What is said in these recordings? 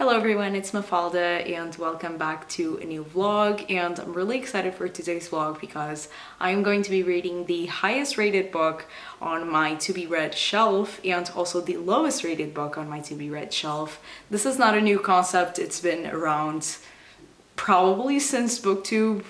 Hello everyone, it's Mafalda and welcome back to a new vlog, and I'm really excited for today's vlog because I'm going to be reading the highest rated book on my to be read shelf and also the lowest rated book on my to be read shelf. This is not a new concept, it's been around probably since booktube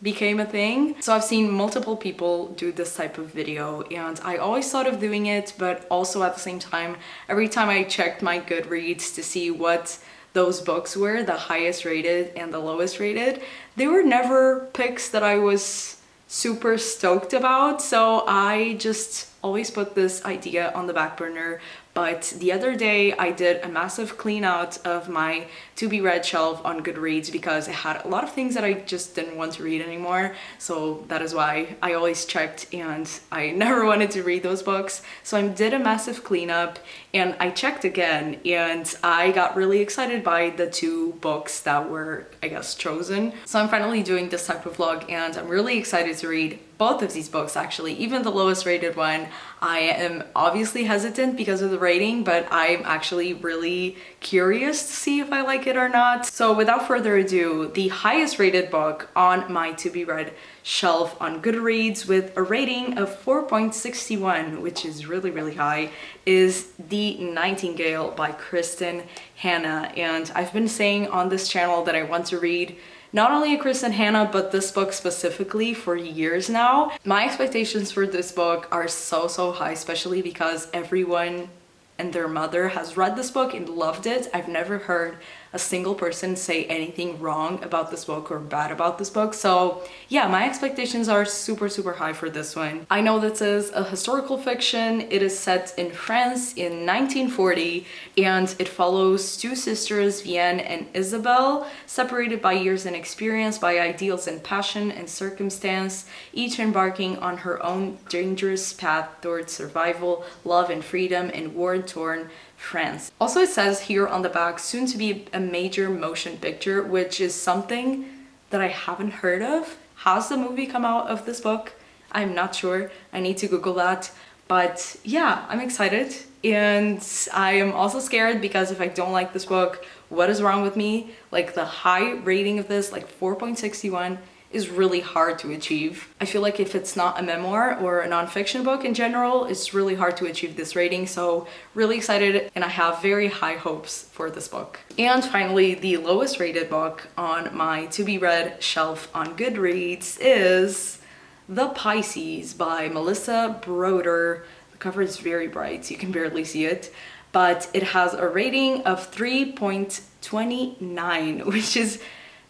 became a thing. So I've seen multiple people do this type of video and I always thought of doing it, but also at the same time, every time I checked my Goodreads to see what those books were, the highest rated and the lowest rated, they were never picks that I was super stoked about. So I just always put this idea on the back burner. But the other day I did a massive clean out of my to be read shelf on Goodreads because I had a lot of things that I just didn't want to read anymore. So that is why I always checked and I never wanted to read those books. So I did a massive cleanup and I checked again and I got really excited by the two books that were, I guess, chosen. So I'm finally doing this type of vlog and I'm really excited to read both of these books actually. Even the lowest rated one, I am obviously hesitant because of the rating, but I'm actually really curious to see if I like it or not. So without further ado, the highest rated book on my to be read shelf on Goodreads with a rating of 4.61, which is really high, is The Nightingale by Kristen Hanna. And I've been saying on this channel that I want to read not only a Kristen Hanna, but this book specifically for years now. My expectations for this book are so high, especially because everyone and their mother has read this book and loved it. I've never heard a single person say anything wrong about this book or bad about this book. So yeah, my expectations are super high for this one. I know this is a historical fiction. It is set in France in 1940 and it follows two sisters, Vienne and Isabelle, separated by years and experience, by ideals and passion and circumstance, each embarking on her own dangerous path towards survival, love and freedom in war-torn France. Also, it says here on the back, soon to be a major motion picture, which is something that I haven't heard of. Has the movie come out of this book? I'm not sure. I need to Google that. But yeah, I'm excited. And I am also scared because if I don't like this book, what is wrong with me? Like the high rating of this, like 4.61, is really hard to achieve. I feel like if it's not a memoir or a nonfiction book in general, it's really hard to achieve this rating. So really excited and I have very high hopes for this book. And finally, the lowest rated book on my to be read shelf on Goodreads is The Pisces by Melissa Broder. The cover is very bright, so you can barely see it, but it has a rating of 3.29, which is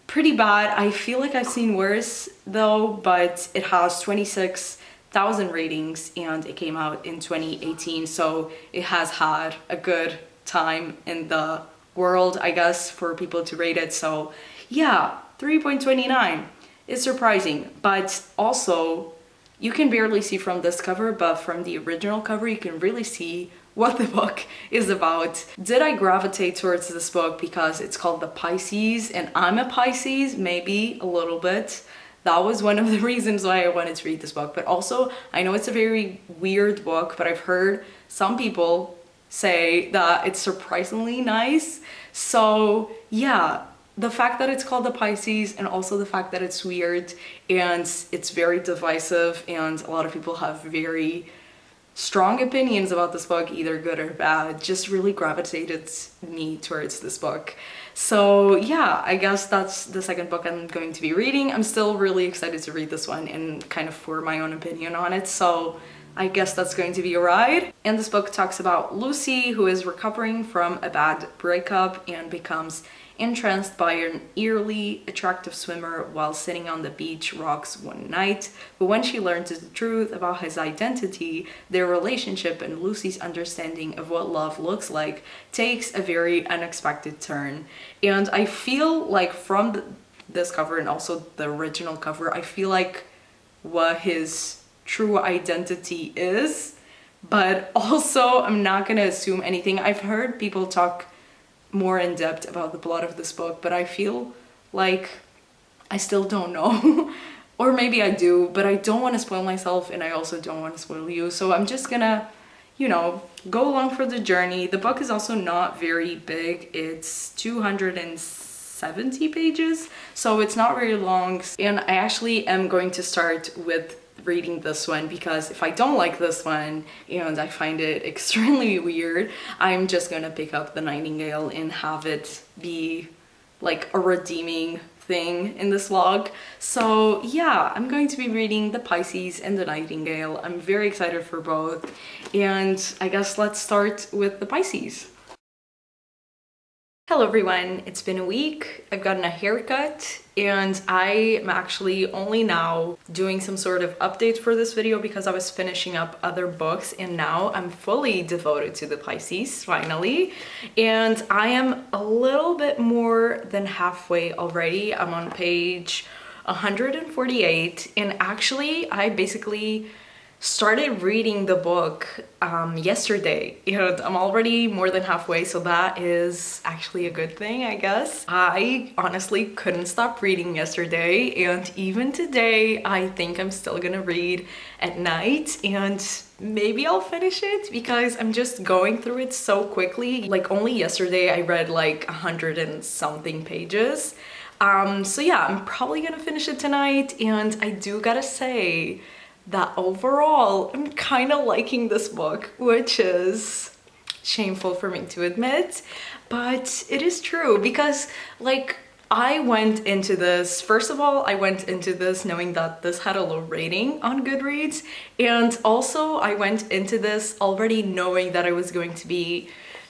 pretty bad. I feel like I've seen worse though, but it has 26,000 ratings and it came out in 2018, so it has had a good time in the world, I guess, for people to rate it. So yeah, 3.29 is surprising, but also you can barely see from this cover, but from the original cover you can really see what the book is about. Did I gravitate towards this book because it's called The Pisces and I'm a Pisces? Maybe a little bit. That was one of the reasons why I wanted to read this book. But also, I know it's a very weird book, but I've heard some people say that it's surprisingly nice. So yeah, the fact that it's called The Pisces and also the fact that it's weird and it's very divisive and a lot of people have very strong opinions about this book, either good or bad, just really gravitated me towards this book. So yeah, I guess that's the second book I'm going to be reading. I'm still really excited to read this one and kind of form my own opinion on it. So I guess that's going to be a ride. And this book talks about Lucy, who is recovering from a bad breakup and becomes entranced by an eerily attractive swimmer while sitting on the beach rocks one night. But when she learns the truth about his identity, their relationship and Lucy's understanding of what love looks like takes a very unexpected turn. And I feel like from this cover and also the original cover, I feel like what his true identity is, but also I'm not gonna assume anything. I've heard people talk more in depth about the plot of this book, but I feel like I still don't know. Or maybe I do, but I don't want to spoil myself and I also don't want to spoil you. So I'm just gonna you know, go along for the journey. The book is also not very big. It's 270 pages, so it's not very long. And I actually am going to start with reading this one, because if I don't like this one and I find it extremely weird, I'm just gonna pick up The Nightingale and have it be like a redeeming thing in this vlog. So yeah, I'm going to be reading The Pisces and The Nightingale. I'm very excited for both, and I guess let's start with The Pisces. Hello everyone, it's been a week. I've gotten a haircut and I am actually only now doing some sort of update for this video because I was finishing up other books, and now I'm fully devoted to The Pisces finally. And I am a little bit more than halfway already. I'm on page 148, and actually I basically started reading the book yesterday, and I'm already more than halfway, so that is actually a good thing, I guess. I honestly couldn't stop reading yesterday, and even today I think I'm still gonna read at night, and maybe I'll finish it because I'm just going through it so quickly. Like, only yesterday I read like 100 and something pages. So yeah, I'm probably gonna finish it tonight, and I do gotta say that overall I'm kind of liking this book, which is shameful for me to admit, but it is true because, like, I went into this, first of all, I went into this knowing that this had a low rating on Goodreads, and also I went into this already knowing that it was going to be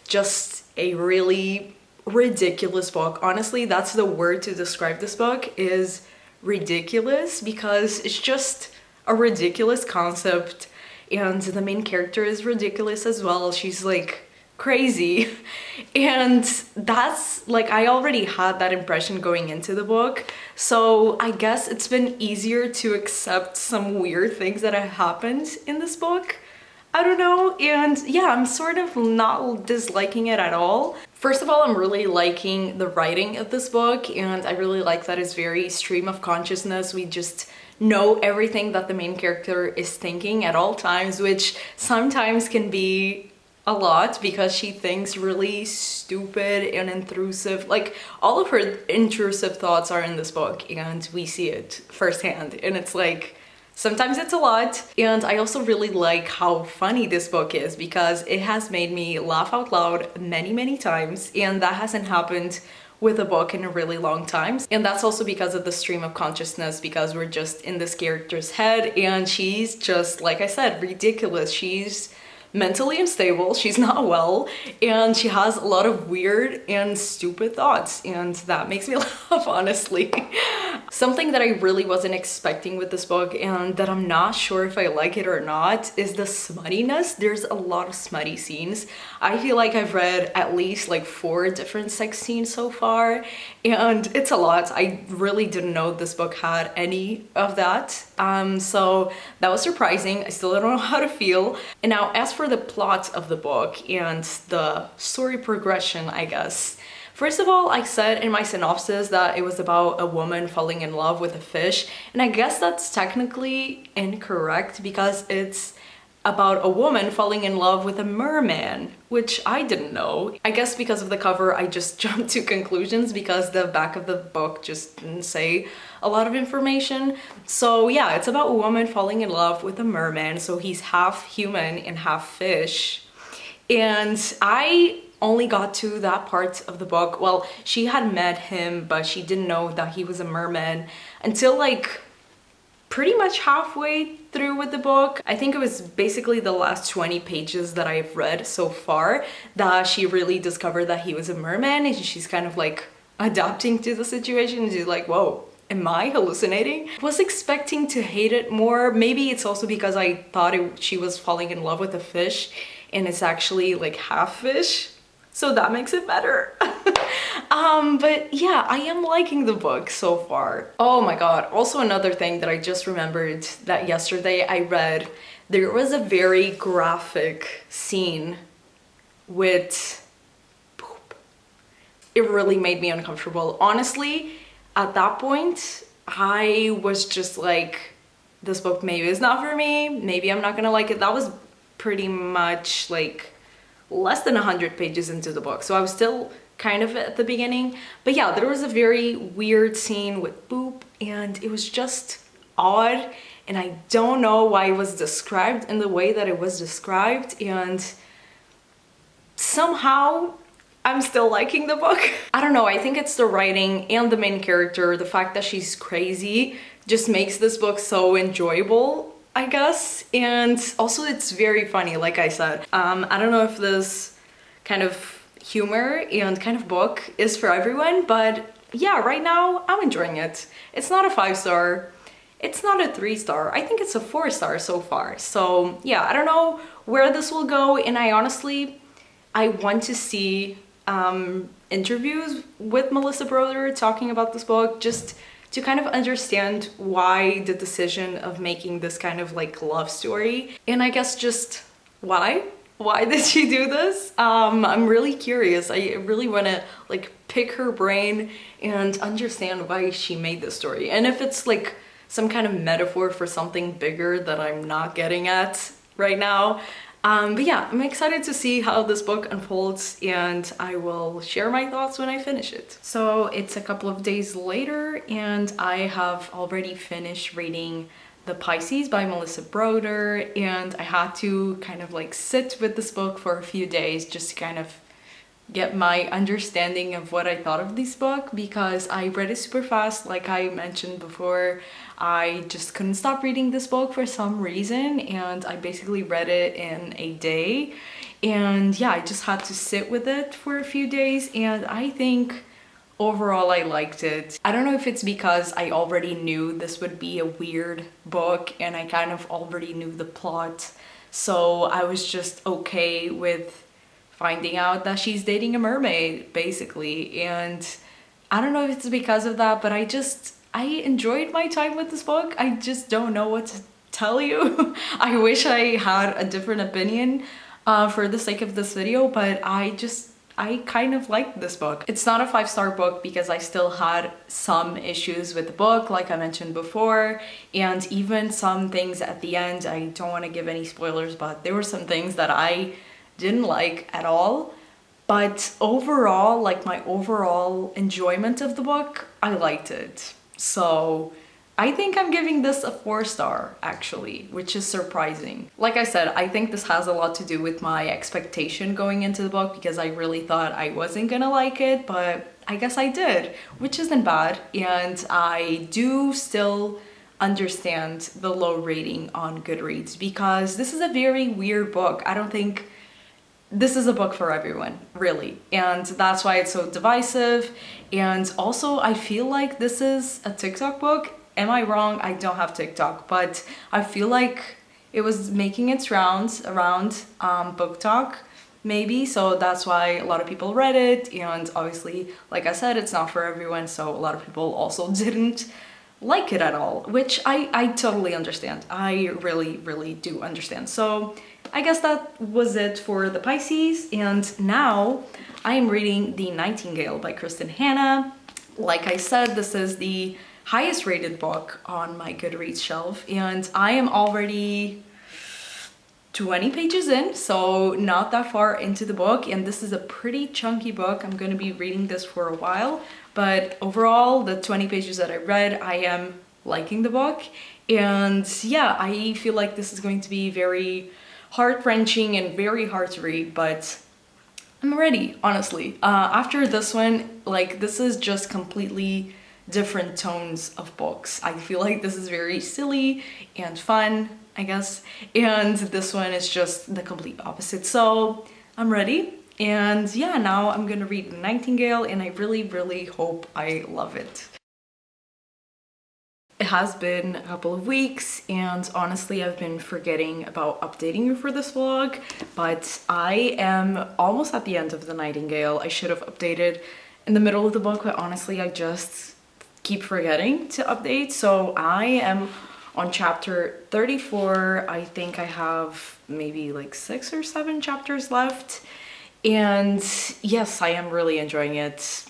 just a really ridiculous book. Honestly, that's the word to describe this book, is ridiculous, because it's just a ridiculous concept, and the main character is ridiculous as well. She's like crazy, and that's like, I already had that impression going into the book, so I guess it's been easier to accept some weird things that have happened in this book. I don't know, and yeah, I'm sort of not disliking it at all. First of all, I'm really liking the writing of this book, and I really like that it's very stream of consciousness. We just know everything that the main character is thinking at all times, which sometimes can be a lot because she thinks really stupid and intrusive. Like, all of her intrusive thoughts are in this book, and we see it firsthand, and it's like, sometimes it's a lot. And I also really like how funny this book is, because it has made me laugh out loud many times, and that hasn't happened with a book in a really long time. And that's also because of the stream of consciousness, because we're just in this character's head, and she's just, like I said, ridiculous. She's mentally unstable, she's not well, and she has a lot of weird and stupid thoughts, and that makes me laugh, honestly. Something that I really wasn't expecting with this book, and that I'm not sure if I like it or not, is the smuttiness. There's a lot of smutty scenes. I feel like I've read at least like 4 different sex scenes so far, and it's a lot. I really didn't know this book had any of that. So that was surprising. I still don't know how to feel. And now, as for the plot of the book and the story progression, I guess. First of all, I said in my synopsis that it was about a woman falling in love with a fish, and I guess that's technically incorrect because it's about a woman falling in love with a merman, which I didn't know. I guess because of the cover, I just jumped to conclusions because the back of the book just didn't say a lot of information. So yeah, it's about a woman falling in love with a merman, so he's half human and half fish. And I only got to that part of the book. Well, she had met him, but she didn't know that he was a merman until like pretty much halfway through with the book. I think it was basically the last 20 pages that I've read so far that she really discovered that he was a merman, and she's kind of like adapting to the situation. She's like, whoa, am I hallucinating? I was expecting to hate it more. Maybe it's also because I thought she was falling in love with a fish, and it's actually like half fish, so that makes it better. But yeah, I am liking the book so far. Oh my god, also another thing that I just remembered that yesterday I read, there was a very graphic scene with poop. It really made me uncomfortable. Honestly, at that point, I was just like, this book maybe is not for me, maybe I'm not gonna like it. That was pretty much like less than 100 pages into the book, so I was still kind of at the beginning. But yeah, there was a very weird scene with Boop, and it was just odd, and I don't know why it was described in the way that it was described, and somehow I'm still liking the book. I don't know, I think it's the writing and the main character, the fact that she's crazy just makes this book so enjoyable, I guess. And also it's very funny, like I said. I don't know if this kind of humor and kind of book is for everyone, but yeah, right now I'm enjoying it. It's not a 5-star, it's not a 3-star, I think it's a 4-star so far. So yeah, I don't know where this will go, and I want to see interviews with Melissa Broder talking about this book, just to kind of understand why the decision of making this kind of like love story, and I guess just why did she do this? I'm really curious. I really want to like pick her brain and understand why she made this story, and if it's like some kind of metaphor for something bigger that I'm not getting at right now. But yeah, I'm excited to see how this book unfolds, and I will share my thoughts when I finish it. So it's a couple of days later, and I have already finished reading The Pisces by Melissa Broder, and I had to kind of like sit with this book for a few days just to kind of get my understanding of what I thought of this book, because I read it super fast. Like I mentioned before, I just couldn't stop reading this book for some reason, and I basically read it in a day. And yeah, I just had to sit with it for a few days, and I think overall I liked it. I don't know if it's because I already knew this would be a weird book and I kind of already knew the plot, so I was just okay with finding out that she's dating a mermaid, basically. And I don't know if it's because of that, but I enjoyed my time with this book. I just don't know what to tell you. I wish I had a different opinion for the sake of this video, but I kind of liked this book. It's not a 5-star book because I still had some issues with the book, like I mentioned before, and even some things at the end. I don't want to give any spoilers, but there were some things that I didn't like at all. But overall, like my overall enjoyment of the book, I liked it. So I think I'm giving this a 4-star actually, which is surprising. Like I said, I think this has a lot to do with my expectation going into the book, because I really thought I wasn't gonna like it, but I guess I did, which isn't bad. And I do still understand the low rating on Goodreads, because this is a very weird book. I don't think this is a book for everyone, really, and that's why it's so divisive. And also I feel like this is a TikTok book. Am I wrong? I don't have TikTok, but I feel like it was making its rounds around book talk, maybe, so that's why a lot of people read it. And obviously, like I said, it's not for everyone, so a lot of people also didn't like it at all, which I totally understand. I really do understand. So I guess that was it for the Pisces, and now I am reading The Nightingale by Kristen Hanna. Like I said, this is the highest rated book on my Goodreads shelf, and I am already 20 pages in, so not that far into the book, and this is a pretty chunky book. I'm going to be reading this for a while, but overall, the 20 pages that I read, I am liking the book. And yeah, I feel like this is going to be very heart-wrenching and very hard to read, but I'm ready, honestly. After this one, like, this is just completely different tones of books. I feel like this is very silly and fun, I guess, and this one is just the complete opposite. So I'm ready, and yeah, now I'm gonna read Nightingale, and I really hope I love it. It has been a couple of weeks, and honestly I've been forgetting about updating you for this vlog, but I am almost at the end of The Nightingale. I should have updated in the middle of the book, but honestly I just keep forgetting to update. So I am on chapter 34. I think I have maybe like 6 or 7 chapters left, and yes, I am really enjoying it.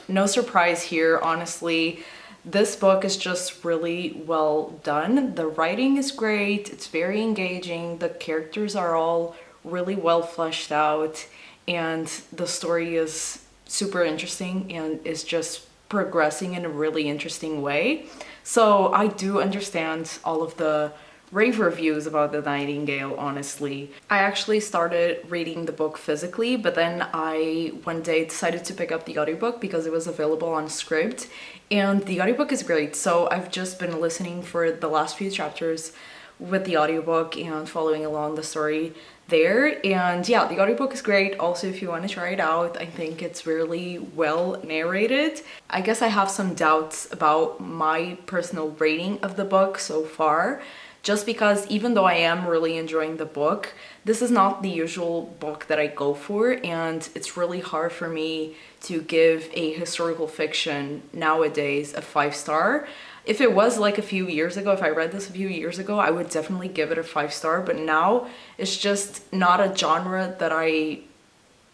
No surprise here, honestly. This book is just really well done. The writing is great, it's very engaging, the characters are all really well fleshed out, and the story is super interesting and is just progressing in a really interesting way. So I do understand all of the rave reviews about The Nightingale, honestly. I actually started reading the book physically, but then I one day decided to pick up the audiobook because it was available on Scribd, and the audiobook is great. So I've just been listening for the last few chapters with the audiobook and following along the story there. And yeah, the audiobook is great. Also, if you want to try it out, I think it's really well narrated. I guess I have some doubts about my personal rating of the book so far, just because even though I am really enjoying the book, this is not the usual book that I go for, and it's really hard for me to give a historical fiction nowadays a 5-star. If it was like a few years ago, if I read this a few years ago, I would definitely give it a 5-star, but now it's just not a genre that I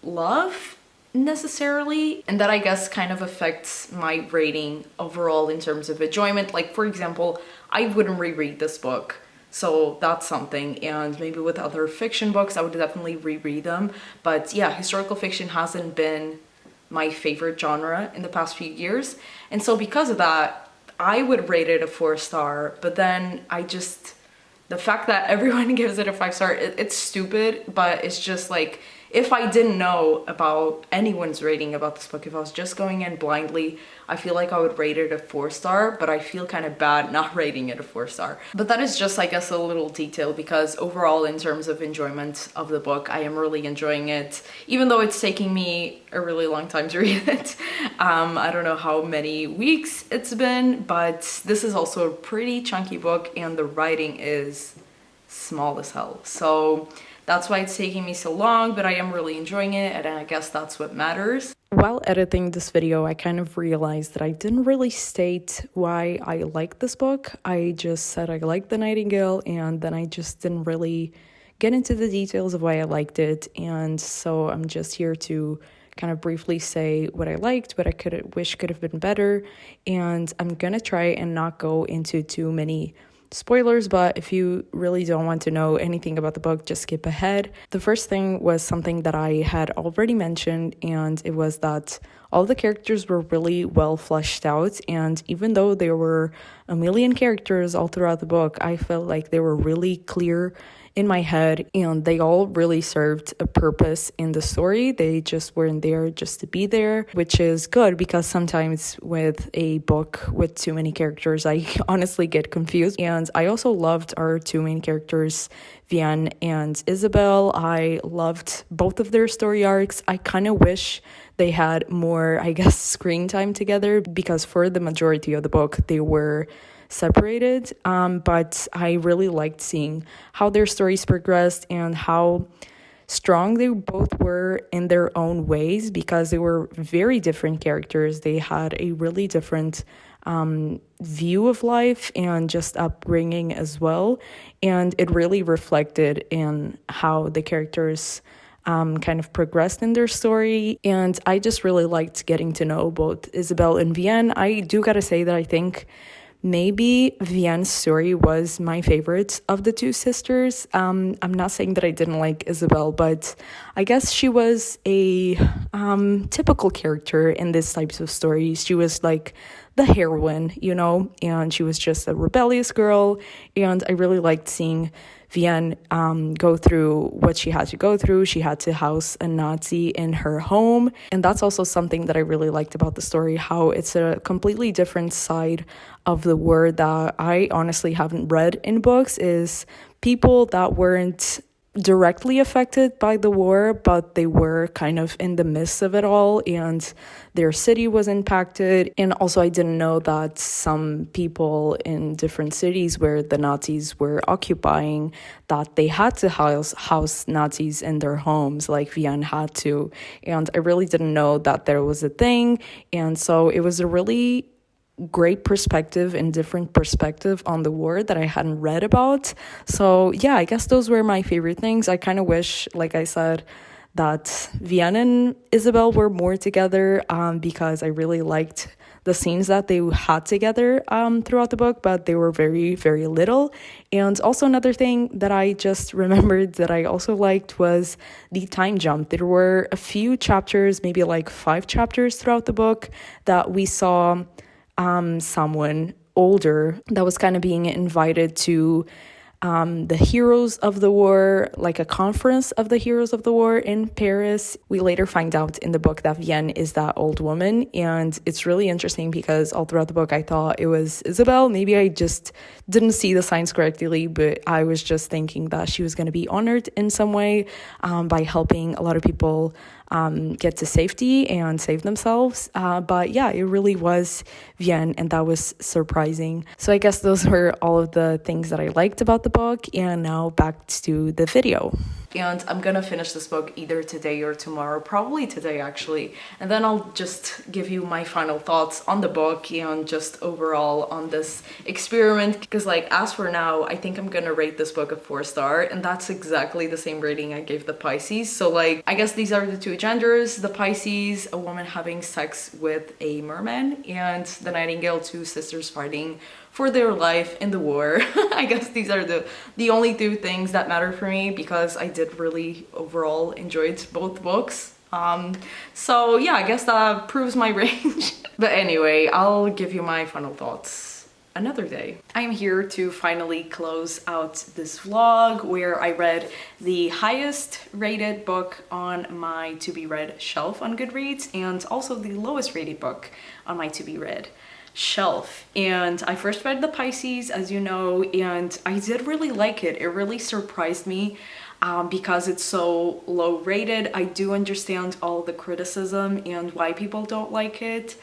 love necessarily, and that I guess kind of affects my rating overall in terms of enjoyment. Like, for example, I wouldn't reread this book, so that's something. And maybe with other fiction books I would definitely reread them, but yeah, historical fiction hasn't been my favorite genre in the past few years, and so because of that I would rate it a 4-star. But then the fact that everyone gives it a 5-star, it's stupid, but it's just like, if I didn't know about anyone's rating about this book, if I was just going in blindly, I feel like I would rate it a 4-star, but I feel kind of bad not rating it a 4-star. But that is just, I guess, a little detail, because overall, in terms of enjoyment of the book, I am really enjoying it, even though it's taking me a really long time to read it. I don't know how many weeks it's been, but this is also a pretty chunky book, and the writing is small as hell. So that's why it's taking me so long, but I am really enjoying it, and I guess that's what matters. While editing this video, I kind of realized that I didn't really state why I like this book. I just said I liked The Nightingale, and then I just didn't really get into the details of why I liked it. And so I'm just here to kind of briefly say what I liked, what I wish could have been better, and I'm gonna try and not go into too many spoilers, but if you really don't want to know anything about the book, just skip ahead. The first thing was something that I had already mentioned, and it was that all the characters were really well fleshed out, and even though there were a million characters all throughout the book, I felt like they were really clear in my head, and they all really served a purpose in the story. They just weren't there just to be there, which is good, because sometimes with a book with too many characters, I honestly get confused. And I also loved our two main characters, Vian and Isabel. I loved both of their story arcs. I kind of wish they had more, I guess, screen time together, because for the majority of the book, they were separated, but I really liked seeing how their stories progressed and how strong they both were in their own ways, because they were very different characters. They had a really different view of life and just upbringing as well, and it really reflected in how the characters kind of progressed in their story. And I just really liked getting to know both Isabel and Vian. I do gotta say that I think maybe Vian's story was my favorite of the two sisters. I'm not saying that I didn't like Isabel, but I guess she was a typical character in these types of stories. She was like the heroine, and she was just a rebellious girl. And I really liked seeing Vian go through what she had to go through. She had to house a Nazi in her home. And that's also something that I really liked about the story, how it's a completely different side of the war that I honestly haven't read in books, is people that weren't directly affected by the war, but they were kind of in the midst of it all, and their city was impacted. And also, I didn't know that some people in different cities where the Nazis were occupying, that they had to house Nazis in their homes, like Vian had to. And I really didn't know that there was a thing. And so it was a really great perspective and different perspective on the war that I hadn't read about. So yeah, I guess those were my favorite things. I kind of wish, like I said, that Vian and Isabel were more together because I really liked the scenes that they had together throughout the book, but they were very, very little. And also another thing that I just remembered that I also liked was the time jump. There were a few chapters, maybe like 5 chapters throughout the book, that we saw someone older that was kind of being invited to the heroes of the war, like a conference of the heroes of the war in Paris. We later find out in the book that Vienne is that old woman, and it's really interesting because all throughout the book I thought it was Isabel. Maybe I just didn't see the signs correctly, but I was just thinking that she was going to be honored in some way by helping a lot of people get to safety and save themselves. But yeah, it really was Vienne, and that was surprising. So I guess those were all of the things that I liked about the book, and now back to the video. And I'm gonna finish this book either today or tomorrow, probably today actually, and then I'll just give you my final thoughts on the book and just overall on this experiment, because like as for now I think I'm gonna rate this book a 4-star, and that's exactly the same rating I gave the Pisces. So like I guess these are the two genders: the Pisces, a woman having sex with a merman, and the Nightingale, two sisters fighting for their life in the war. I guess these are the only 2 things that matter for me, because I did really overall enjoyed both books. So yeah, I guess that proves my range. But anyway, I'll give you my final thoughts another day. I am here to finally close out this vlog where I read the highest rated book on my to be read shelf on Goodreads, and also the lowest rated book on my to be read shelf. And I first read the Pisces, as you know, and I did really like it. It really surprised me because it's so low rated. I do understand all the criticism and why people don't like it,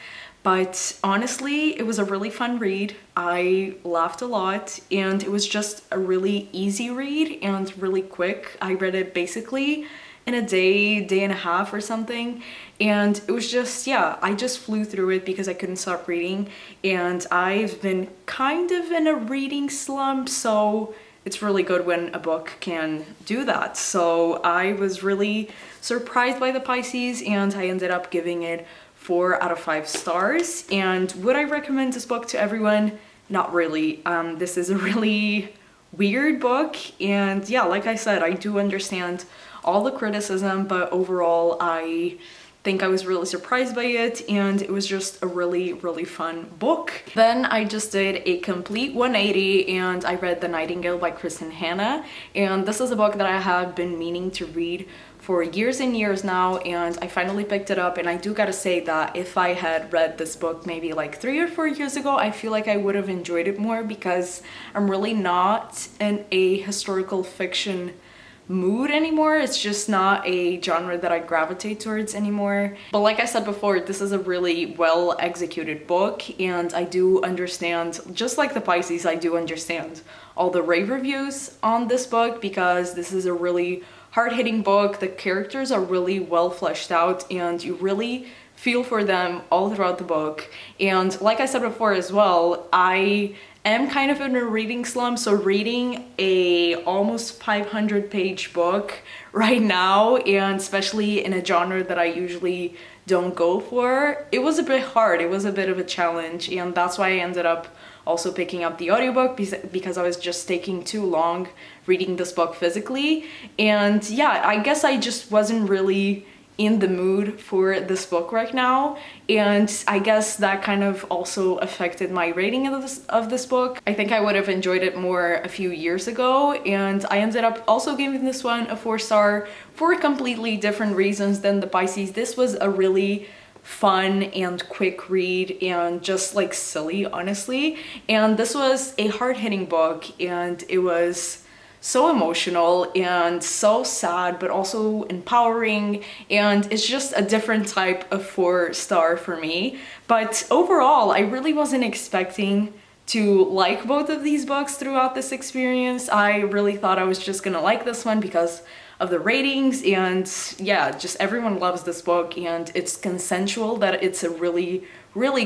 but honestly it was a really fun read. I laughed a lot, and it was just a really easy read and really quick. I read it basically in a day and a half or something, and it was just, yeah, I just flew through it because I couldn't stop reading, and I've been kind of in a reading slump, so it's really good when a book can do that. So I was really surprised by the Pisces, and I ended up giving it 4 out of 5 stars. And would I recommend this book to everyone? Not really. This is a really weird book, and yeah, like I said, I do understand all the criticism, but overall I think I was really surprised by it, and it was just a really, really fun book. Then I just did a complete 180 and I read The Nightingale by Kristen Hanna, and this is a book that I have been meaning to read for years and years now, and I finally picked it up. And I do gotta say that if I had read this book maybe like 3 or 4 years ago, I feel like I would have enjoyed it more, because I'm really not in a historical fiction mood anymore. It's just not a genre that I gravitate towards anymore. But like I said before, this is a really well executed book, and I do understand, just like the Pisces, I do understand all the rave reviews on this book, because this is a really hard-hitting book. The characters are really well fleshed out, and you really feel for them all throughout the book. And like I said before as well, I am kind of in a reading slump, so reading a almost 500-page book right now, and especially in a genre that I usually don't go for, it was a bit hard. It was a bit of a challenge, and that's why I ended up also picking up the audiobook, because I was just taking too long reading this book physically. And yeah, I guess I just wasn't really in the mood for this book right now, and I guess that kind of also affected my rating of this book. I think I would have enjoyed it more a few years ago, and I ended up also giving this one a 4-star for completely different reasons than the Pisces. This was a really fun and quick read, and just like silly, honestly, and this was a hard-hitting book, and it was so emotional and so sad, but also empowering, and it's just a different type of 4-star for me. But overall, I really wasn't expecting to like both of these books throughout this experience. I really thought I was just gonna like this one because of the ratings, and yeah, just everyone loves this book, and it's consensual that it's a really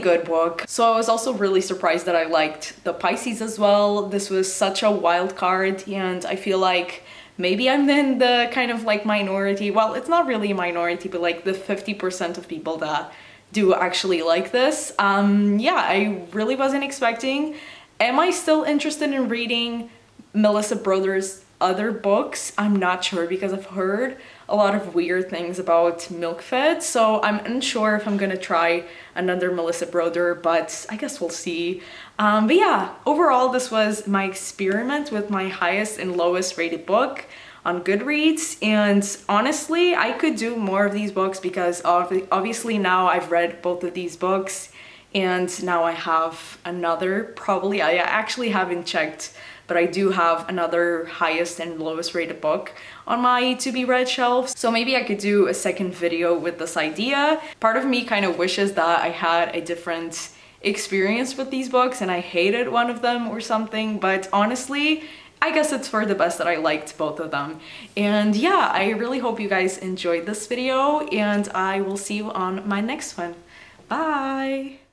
good book. So I was also really surprised that I liked the Pisces as well. This was such a wild card, and I feel like maybe I'm in the kind of like minority. Well, it's not really a minority, but like the 50% of people that do actually like this. Yeah, I really wasn't expecting. Am I still interested in reading Melissa Brothers' other books? I'm not sure because I've heard a lot of weird things about milk fed, so I'm unsure if I'm gonna try another Melissa Brother, but I guess we'll see. But yeah, overall this was my experiment with my highest and lowest rated book on Goodreads, and honestly I could do more of these books because obviously now I've read both of these books, and now I have another, probably, I actually haven't checked, but I do have another highest and lowest rated book on my to be read shelf. So maybe I could do a second video with this idea. Part of me kind of wishes that I had a different experience with these books and I hated one of them or something, but honestly, I guess it's for the best that I liked both of them. And yeah, I really hope you guys enjoyed this video, and I will see you on my next one. Bye!